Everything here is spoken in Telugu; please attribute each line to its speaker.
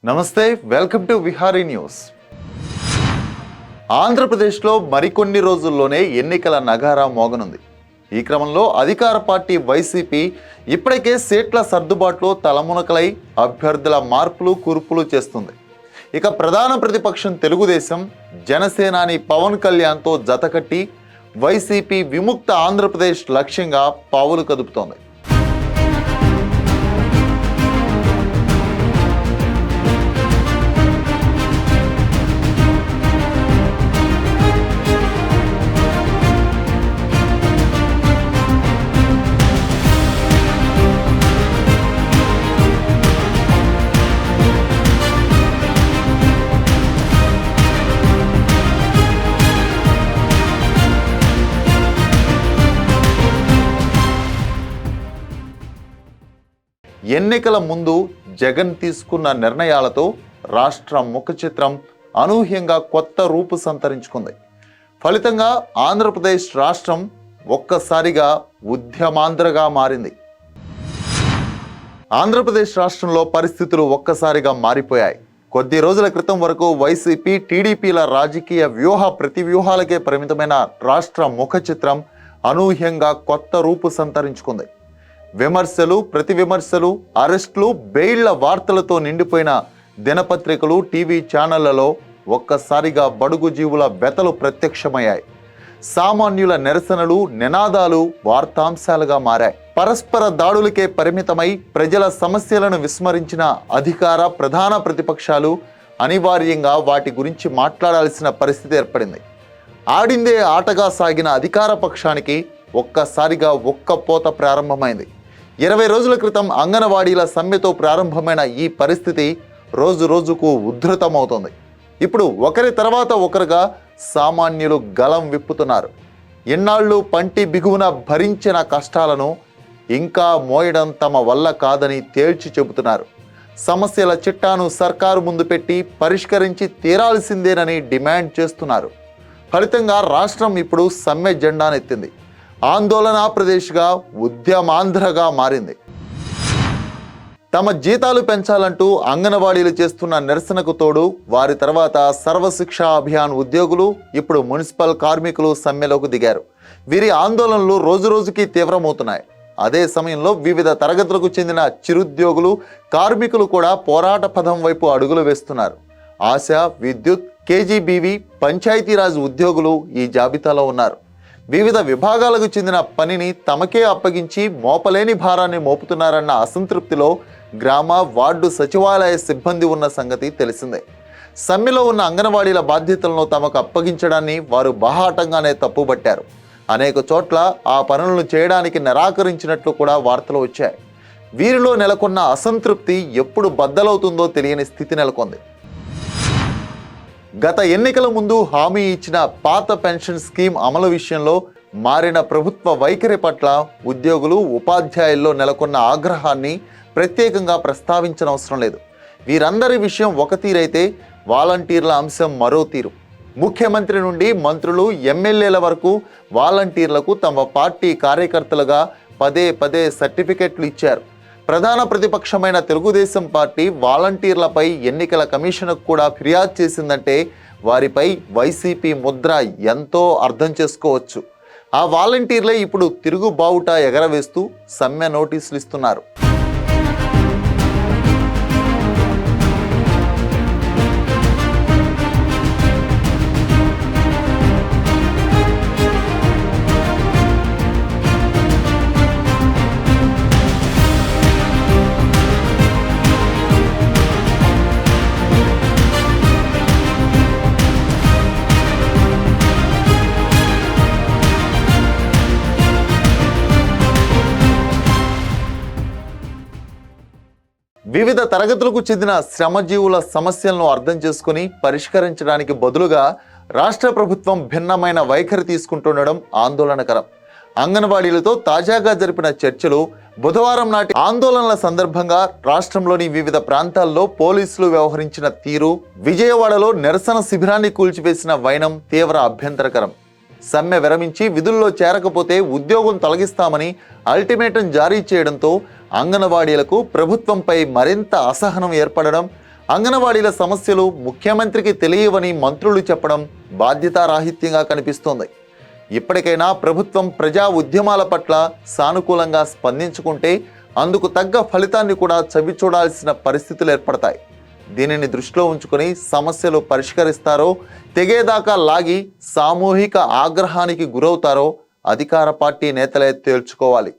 Speaker 1: నమస్తే, వెల్కమ్ టు విహారీ న్యూస్. ఆంధ్రప్రదేశ్లో మరికొన్ని రోజుల్లోనే ఎన్నికల నగారా మోగనుంది. ఈ క్రమంలో అధికార పార్టీ వైసీపీ ఇప్పటికే సీట్ల సర్దుబాటులో తలమునకలై అభ్యర్థుల మార్పులు కూర్పులు చేస్తుంది. ఇక ప్రధాన ప్రతిపక్షం తెలుగుదేశం జనసేనాని పవన్ కళ్యాణ్తో జతకట్టి వైసీపీ విముక్త ఆంధ్రప్రదేశ్ లక్ష్యంగా పావులు కదుపుతోంది. ఎన్నికల ముందు జగన్ తీసుకున్న నిర్ణయాలతో రాష్ట్ర ముఖ చిత్రం అనూహ్యంగా కొత్త రూపు సంతరించుకుంది. ఫలితంగా ఆంధ్రప్రదేశ్ రాష్ట్రం ఒక్కసారిగా ఉద్యమాంధ్రగా మారింది. ఆంధ్రప్రదేశ్ రాష్ట్రంలో పరిస్థితులు ఒక్కసారిగా మారిపోయాయి. కొద్ది రోజుల క్రితం వరకు వైసీపీ టీడీపీల రాజకీయ వ్యూహ ప్రతివ్యూహాలకే పరిమితమైన రాష్ట్ర ముఖ చిత్రం అనూహ్యంగా కొత్త రూపు సంతరించుకుంది. విమర్శలు, ప్రతి విమర్శలు, అరెస్టులు, బెయిళ్ల వార్తలతో నిండిపోయిన దినపత్రికలు, టీవీ ఛానళ్లలో ఒక్కసారిగా బడుగు జీవుల బెతలు ప్రత్యక్షమయ్యాయి. సామాన్యుల నిరసనలు, నినాదాలు వార్తాంశాలుగా మారాయి. పరస్పర దాడులకే పరిమితమై ప్రజల సమస్యలను విస్మరించిన అధికార ప్రధాన ప్రతిపక్షాలు అనివార్యంగా వాటి గురించి మాట్లాడాల్సిన పరిస్థితి ఏర్పడింది. ఆడిందే ఆటగా సాగిన అధికార పక్షానికి ఒక్కసారిగా ఒక్కపోత ప్రారంభమైంది. 20 రోజుల క్రితం అంగన్వాడీల సమ్మెతో ప్రారంభమైన ఈ పరిస్థితి రోజు రోజుకు ఉధృతమవుతోంది. ఇప్పుడు ఒకరి తర్వాత ఒకరుగా సామాన్యులు గలం విప్పుతున్నారు. ఎన్నాళ్ళు పంటి బిగువున భరించిన కష్టాలను ఇంకా మోయడం తమ వల్ల కాదని తేల్చి చెబుతున్నారు. సమస్యల చిట్టాను సర్కారు ముందు పెట్టి పరిష్కరించి తీరాల్సిందేనని డిమాండ్ చేస్తున్నారు. ఫలితంగా రాష్ట్రం ఇప్పుడు సమ్మె జెండానెత్తింది. ఆందోళనాప్రదేశ్గా ఉద్యమాంధ్రగా మారింది. తమ జీతాలు పెంచాలంటూ అంగన్వాడీలు చేస్తున్న నిరసనకు తోడు వారి తర్వాత సర్వశిక్షా అభియాన్ ఉద్యోగులు, ఇప్పుడు మున్సిపల్ కార్మికులు సమ్మెలోకి దిగారు. వీరి ఆందోళనలు రోజురోజుకి తీవ్రమవుతున్నాయి. అదే సమయంలో వివిధ తరగతులకు చెందిన చిరుద్యోగులు, కార్మికులు కూడా పోరాట పథం వైపు అడుగులు వేస్తున్నారు. ఆశా, విద్యుత్, కేజీబీవీ, పంచాయతీరాజ్ ఉద్యోగులు ఈ జాబితాలో ఉన్నారు. వివిధ విభాగాలకు చెందిన పనిని తమకే అప్పగించి మోపలేని భారాన్ని మోపుతున్నారన్న అసంతృప్తిలో గ్రామ, వార్డు సచివాలయ సిబ్బంది ఉన్న సంగతి తెలిసిందే. సమ్మెలో ఉన్న అంగన్వాడీల బాధ్యతలను తమకు అప్పగించడాన్ని వారు బాహాటంగానే తప్పుబట్టారు. అనేక చోట్ల ఆ పనులను చేయడానికి నిరాకరించినట్లు కూడా వార్తలు వచ్చాయి. వీరిలో నెలకొన్న అసంతృప్తి ఎప్పుడు బద్దలవుతుందో తెలియని స్థితి నెలకొంది. గత ఎన్నికల ముందు హామీ ఇచ్చిన పాత పెన్షన్ స్కీమ్ అమలు విషయంలో మారిన ప్రభుత్వ వైఖరి పట్ల ఉద్యోగులు, ఉపాధ్యాయుల్లో నెలకొన్న ఆగ్రహాన్ని ప్రత్యేకంగా ప్రస్తావించనవసరం లేదు. వీరందరి విషయం ఒక తీరైతే వాలంటీర్ల అంశం మరో తీరు. ముఖ్యమంత్రి నుండి మంత్రులు, ఎమ్మెల్యేల వరకు వాలంటీర్లకు తమ పార్టీ కార్యకర్తలుగా పదే పదే సర్టిఫికెట్లు ఇచ్చారు. ప్రధాన ప్రతిపక్షమైన తెలుగుదేశం పార్టీ వాలంటీర్లపై ఎన్నికల కమిషన్కు కూడా ఫిర్యాదు చేసిందంటే వారిపై వైసీపీ ముద్ర ఎంతో అర్థం చేసుకోవచ్చు. ఆ వాలంటీర్లే ఇప్పుడు తిరుగుబావుట ఎగరవేస్తూ సమ్మె నోటీసులు ఇస్తున్నారు. వివిధ తరగతులకు చెందిన శ్రమజీవుల సమస్యలను అర్థం చేసుకుని పరిష్కరించడానికి బదులుగా రాష్ట్ర ప్రభుత్వం భిన్నమైన వైఖరి తీసుకుంటుండడం ఆందోళనకరం. అంగన్వాడీలతో తాజాగా జరిపిన చర్చలు, బుధవారం నాటి ఆందోళనల సందర్భంగా రాష్ట్రంలోని వివిధ ప్రాంతాల్లో పోలీసులు వ్యవహరించిన తీరు, విజయవాడలో నిరసన శిబిరాన్ని కూల్చివేసిన వైనం తీవ్ర అభ్యంతరకరం. సమ్మె విరమించి విధుల్లో చేరకపోతే ఉద్యోగం తొలగిస్తామని అల్టిమేటం జారీ చేయడంతో అంగన్వాడీలకు ప్రభుత్వంపై మరింత అసహనం ఏర్పడడం, అంగన్వాడీల సమస్యలు ముఖ్యమంత్రికి తెలియవని మంత్రులు చెప్పడం బాధ్యతారాహిత్యంగా కనిపిస్తోంది. ఇప్పటికైనా ప్రభుత్వం ప్రజా ఉద్యమాల పట్ల సానుకూలంగా స్పందించుకుంటే అందుకు తగ్గ ఫలితాన్ని కూడా చవిచూడాల్సిన పరిస్థితులు ఏర్పడతాయి. దీనిని దృష్టిలో ఉంచుకొని సమస్యలు పరిష్కరిస్తారో, తెగేదాకా లాగి సామూహిక ఆగ్రహానికి గురవుతారో అధికార పార్టీ నేతలే తేల్చుకోవాలి.